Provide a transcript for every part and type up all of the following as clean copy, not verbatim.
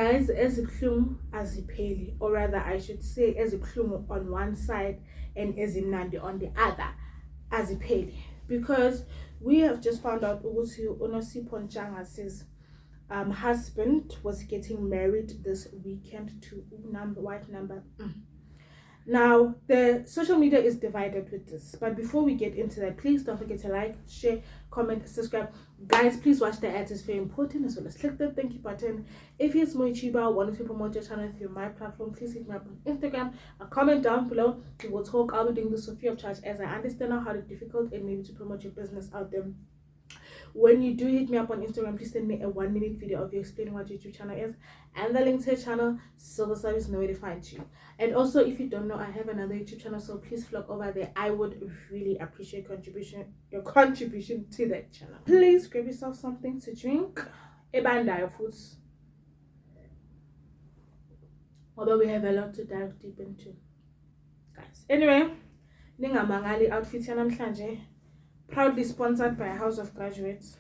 Guys, ezibuhlungu azipheli, or rather I should say ezibuhlungu on one side and ezimnandi on the other azipheli, because we have just found out ukuthi uNozipho'S husband was getting married this weekend to white number. Now, the social media is divided with this, but before we get into that, please don't forget to like, share, comment, subscribe. Guys, please watch the ads, it's very important, as well as click the thank you button. If you're more YouTuber, wanting to promote your channel through my platform, please hit me up on Instagram, a comment down below. We will talk. I'll be doing this for free of charge, as I understand how difficult it may be to promote your business out there. When you do hit me up on Instagram, please send me a 1-minute video of you explaining what your YouTube channel is and the link to your channel, so the service know where to find you. And also, if you don't know, I have another YouTube channel, so please flock over there. I would really appreciate your contribution to that channel. Please grab yourself something to drink, ebanda foods, although we have a lot to dive deep into, guys. Anyway, ningamangali outfit yanamhlanje proudly sponsored by House of Graduates.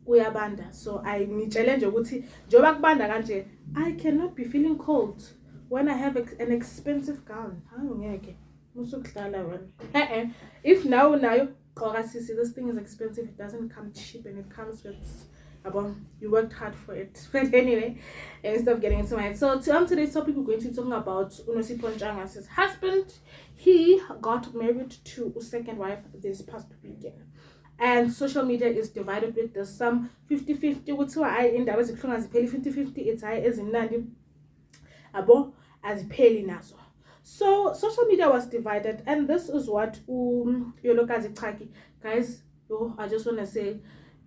Uyabanda. So I challenge ukuthi njoba kubanda kanje, I cannot be feeling cold when I have an expensive gown. Angeke musukudlala wena. If now this thing is expensive, it doesn't come cheap, and it comes with you worked hard for it. But anyway, instead of getting into my head, so today's topic, we're going to be talking about Nozipho'S husband. He got married to a second wife this past weekend, and social media is divided with the some 50-50 with I in that was as 50-50. It's I as in nandi abo as peli nazo. So social media was divided, and this is what Yolokazi guys. I just want to say,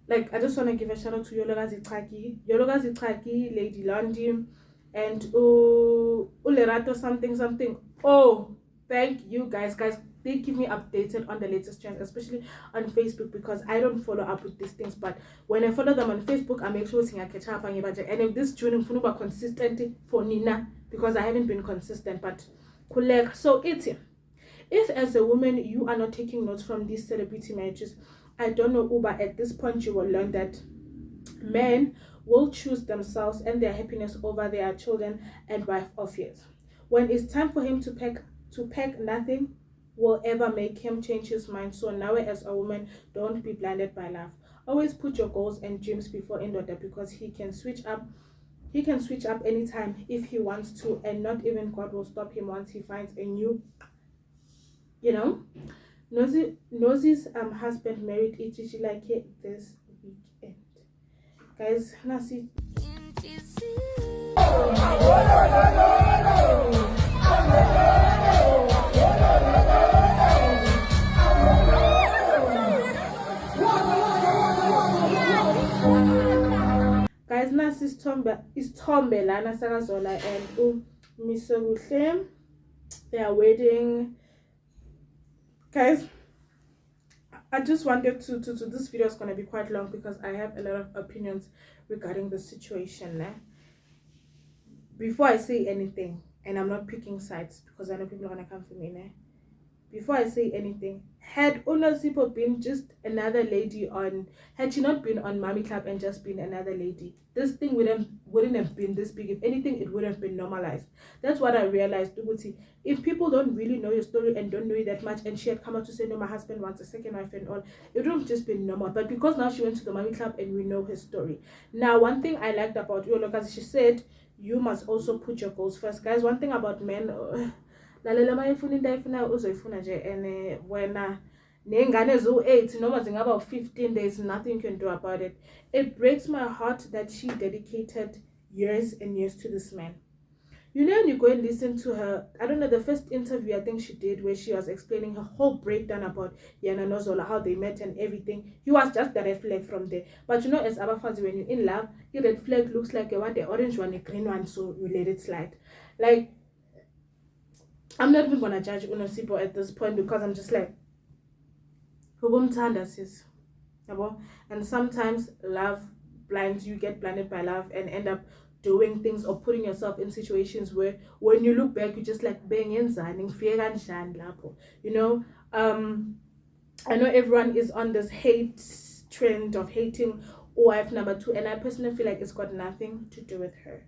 I just want to give a shout out to Yolokazi Chaki, Lady Londi, and Ulerato something. Oh, thank you guys. They keep me updated on the latest trends, especially on Facebook, because I don't follow up with these things. But when I follow them on Facebook, I make sure I catch up on budget. And if this June I'm consistent for Nina, because I haven't been consistent, but so it's if as a woman you are not taking notes from these celebrity marriages, I don't know, but at this point you will learn that men will choose themselves and their happiness over their children and wife affairs. When it's time for him to pack, nothing will ever make him change his mind. So now, as a woman, don't be blinded by love. Always put your goals and dreams before in order, because he can switch up anytime if he wants to, and not even God will stop him once he finds a new, Nozi's husband married Ichichi like this weekend. Guys, Nasi. Guys, Nasi is Tombe Lana Sarazola and Misoguhle. They are waiting. Guys, I just wanted to this video is going to be quite long, because I have a lot of opinions regarding the situation. Before I say anything, and I'm not picking sides because I know people are going to come for me. Before I say anything, had Nozipho been just another lady had she not been on Mommy Club and just been another lady, this thing wouldn't have been this big. If anything, it would have been normalized. That's what I realized. If people don't really know your story and don't know you that much, and she had come out to say, no, my husband wants a second wife and all, it would have just been normal. But because now she went to the Mommy Club and we know her story. Now, one thing I liked about Yolokazi, she said, you must also put your goals first. Guys, one thing about men, lalela mayifuna into ayifuna uzoyifuna nje, and wena nengane zo-8 noma zingaba 15, there's nothing you can do about it. It breaks my heart that she dedicated years and years to this man. When you go and listen to her, I don't know, the first interview I think she did, where she was explaining her whole breakdown about Yana Nozola, how they met and everything. He was just the red flag from there. But as Abafazi, when you're in love, your red flag looks like the orange one, a green one, so you let it slide. I'm not even gonna judge Nozipho at this point, because I'm just like, and sometimes love blinds you, get blinded by love, and end up doing things or putting yourself in situations where when you look back, you just like bang and I know everyone is on this hate trend of hating wife number 2, and I personally feel like it's got nothing to do with her.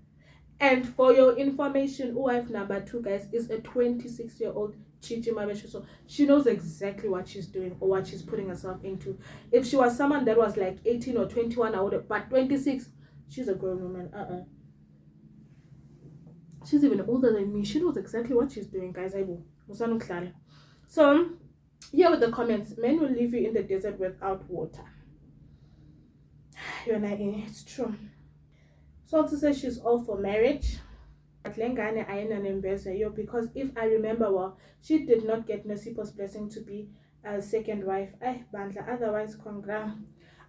And for your information, wife number 2, guys, is a 26-year-old Chichi Mabesho. So she knows exactly what she's doing or what she's putting herself into. If she was someone that was like 18 or 21, I would have, but 26, she's a grown woman. She's even older than me. She knows exactly what she's doing, guys. So here with the comments, men will leave you in the desert without water. It's true. So to say she's all for marriage. Because if I remember well, she did not get Nozipho'S blessing to be a second wife. Otherwise, congrats.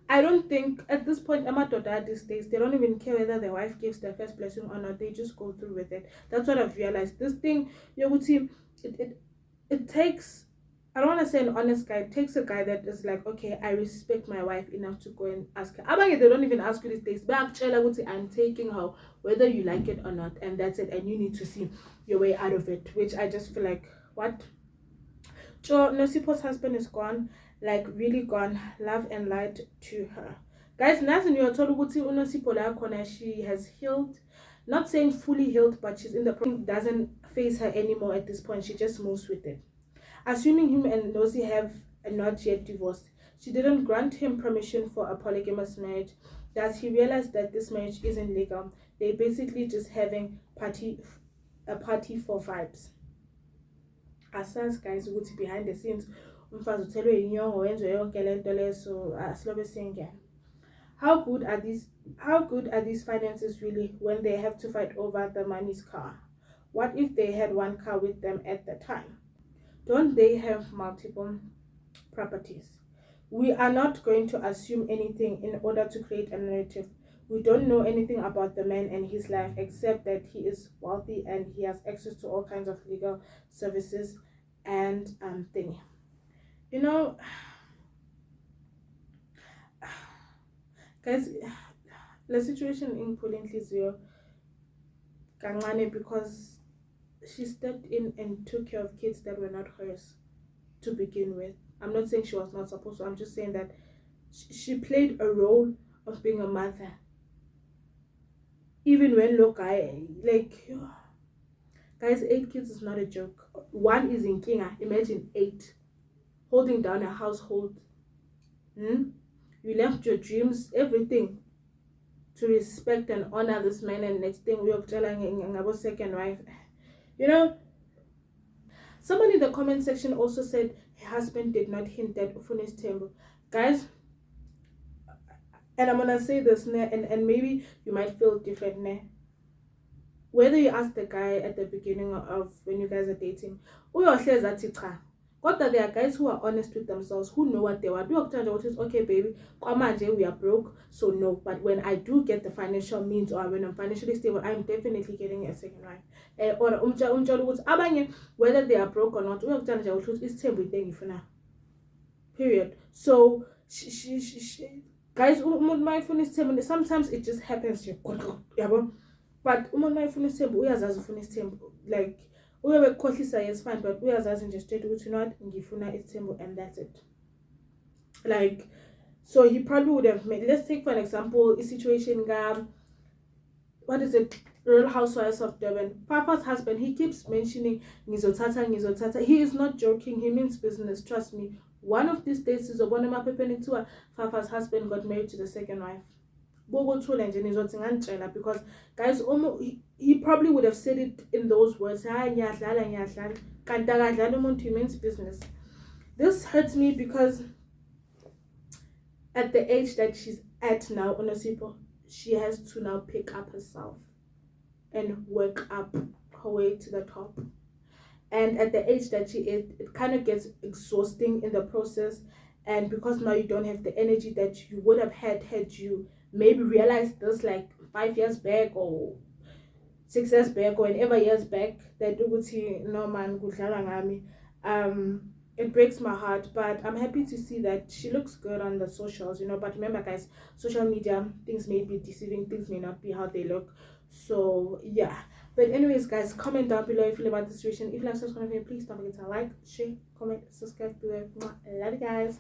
I don't think at this point, Amadoda these days, they don't even care whether the wife gives the first blessing or not. They just go through with it. That's what I've realized. This thing, it takes, I don't want to say an honest guy. It takes a guy that is like, okay, I respect my wife enough to go and ask her. They don't even ask you these days. But I'm taking her, whether you like it or not, and that's it. And you need to see your way out of it, which I just feel like, what? So Nozipho'S husband is gone, like really gone. Love and light to her, guys. She has healed, not saying fully healed, but she's in the process. Doesn't face her anymore at this point. She just moves with it. Assuming him and Nozi have not yet divorced, she didn't grant him permission for a polygamous marriage. Thus, he realized that this marriage isn't legal. They're basically just having a party for vibes. Asas, guys, ukuthi behind the scenes umfazi uthelwe inyongo wenziwe yonke lento leso asilobe singe. How good are these finances really when they have to fight over the money's car? What if they had one car with them at the time? Don't they have multiple properties? We are not going to assume anything in order to create a narrative. We don't know anything about the man and his life except that he is wealthy and he has access to all kinds of legal services and thing. Guys, the situation in Pulintlizio Kangane, because she stepped in and took care of kids that were not hers to begin with. I'm not saying she was not supposed to. I'm just saying that she played a role of being a mother. Even when guys, 8 kids is not a joke. 1 is in Kinga. Imagine 8 holding down a household. You left your dreams, everything, to respect and honor this man, and next thing we are telling about second wife. Someone in the comment section also said her husband did not hint at Ufune's temple. Guys, and I'm gonna say this, and maybe you might feel different, whether you ask the guy at the beginning of when you guys are dating, but there are guys who are honest with themselves, who know what they want. Okay, baby, we are broke, so no. But when I do get the financial means, or when I'm financially stable, I'm definitely getting a second wife. Whether they are broke or not, period. So guys, sometimes it just happens. But like is fine, but just straight and that's it. Like, so he probably would have made, let's take for an example a situation, what is it, Real Housewives of Durban. Papa's husband, he keeps mentioning Ngizotata. He is not joking, he means business, trust me. One of these days is a Papa's husband got married to the second wife. Because guys, he probably would have said it in those words. He means business. This hurts me because at the age that she's at now, Nozipho, she has to now pick up herself and work up her way to the top. And at the age that she is, it kind of gets exhausting in the process. And because now you don't have the energy that you would have had you maybe realized this like 5 years back or 6 years back or whenever years back, that no man, it breaks my heart, but I'm happy to see that she looks good on the socials, but remember guys, social media, things may be deceiving, things may not be how they look. So yeah, but anyways guys, comment down below if you feel about the situation. If you like this kind of video, please don't forget to like, share, comment, subscribe below. Love you guys.